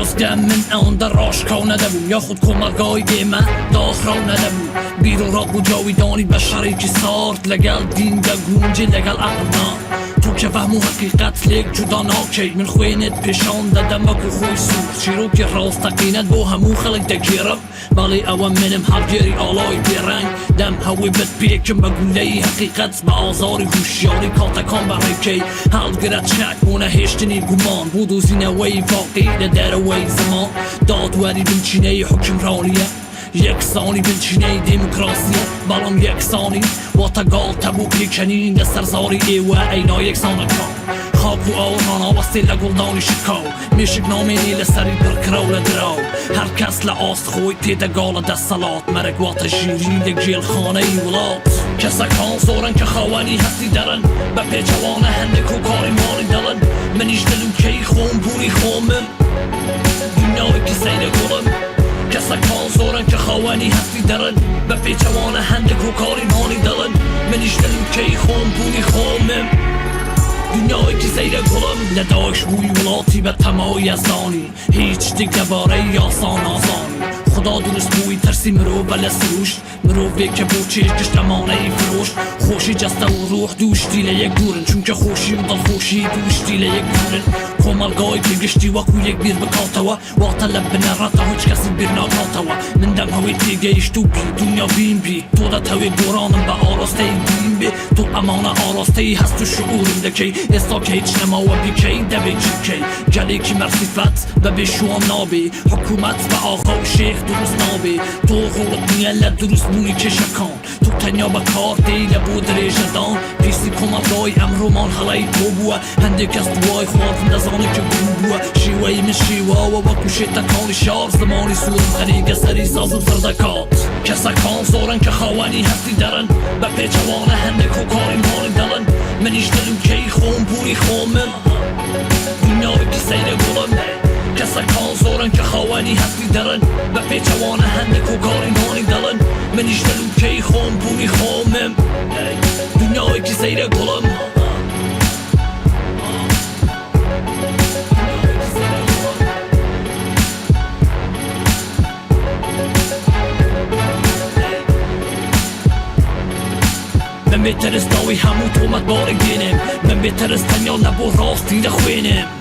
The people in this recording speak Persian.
دەستگەم من ئەوەندە ڕۆژکەو نەدەبوو یاخود کۆمەڵگەی ئێمە داخڕاو نەدەبوو بیرۆڕات بوو جاویدانی بە شەڕێکی سارد لەگەڵ دین دەگونجێ لەگەڵ عەقڵنا تو که فهم و حقیقت لیک جدا ناکی من خوینت پیشان دادم وکو خوی سوخ چیروکی راستقینت با همو خلق دگیرم بلی اوام منم هفگیری آلای بیرنگ دم هوی بد پیکم بگوله حقیقت با آزاری هوشیاری کاتکان برای کی حال گرد شک مونه هشتنی گمان بودو زینوی واقعی دروی زمان دادوری بنچینه حکمرانیه یکسانی بنچینه دموکراسیه بلام یکسانی و تگال تبو پیکنین ده سرزاری ایوه اینا یکسانه کن خواب و آورمانا وستی لگلدانی شکاو میشک نامینی لسری برکراو لدراو هر کس لآست خوی تیده گال ده سلات مرگ و تجیری لگیل خانه ای ولات کسکان زورن که خوانی هستی درن به پیچوانه هندک و کاری ماری دلن منیش دلم کی خون بوری خومم دنیای که سیده گلم کسکان زورن که خوانی هستی درن به پیچوانه هندک و کاری ماری دلن منیش دلم کی خون بوری خومم دنیای که زیر گلم نداشت بوی ولاتی به تمای ازانی هیچ دیگه باره آسان آسانی خدا درست بوی ترسی مرو بله سروش مرو به که بو چیش گشتمانه ای فروش خوشی جسته و روح دوش دیله یک دورن چون که خوشی و دل خوشی دوش دیله یک دورن کوملگای پیگشتی وکو یک بیر بکاتوا واتا لب نراتا هیچ کسی بیر ناکاتوا من دم هوی تیگیش تو بی دنیا بیم بی تو دا توی گورانم به آراسته بیم بی تو امانه آراسته ای هست تو شعورم دکی استا که هیچ نما و بی کی دبی چی کی جلی که مرسیفت و به شوام نابی حکومت و آقا و شیخ درست نابی تو غورت نیله درست بونی که شکان تو تنیا با کار دیل بود ریجدان پیسی کوملگای امرومان حلای تو بوه هندک از دوای خواب دزانی که بوه شیوهی من شیوه و وکو شیطکانی شار زمانی سورم خریگه سری سازم سردکات کسکان زورن که خوانی هستی درن به پیچوانه هندک و کاری ماری دلن منیش دلم کی خون بوری خومم دنیای که سیر گلم کسکان زورن که خوانی هستی درن به پیچوانه هندک و کاری ماری دلن منیش دلم کی خون بوری خومم دنیای که سیر گلم من بهتر است داوی همون تومت بارگینم من بهتر است تنیا لب و راستی ده خوینم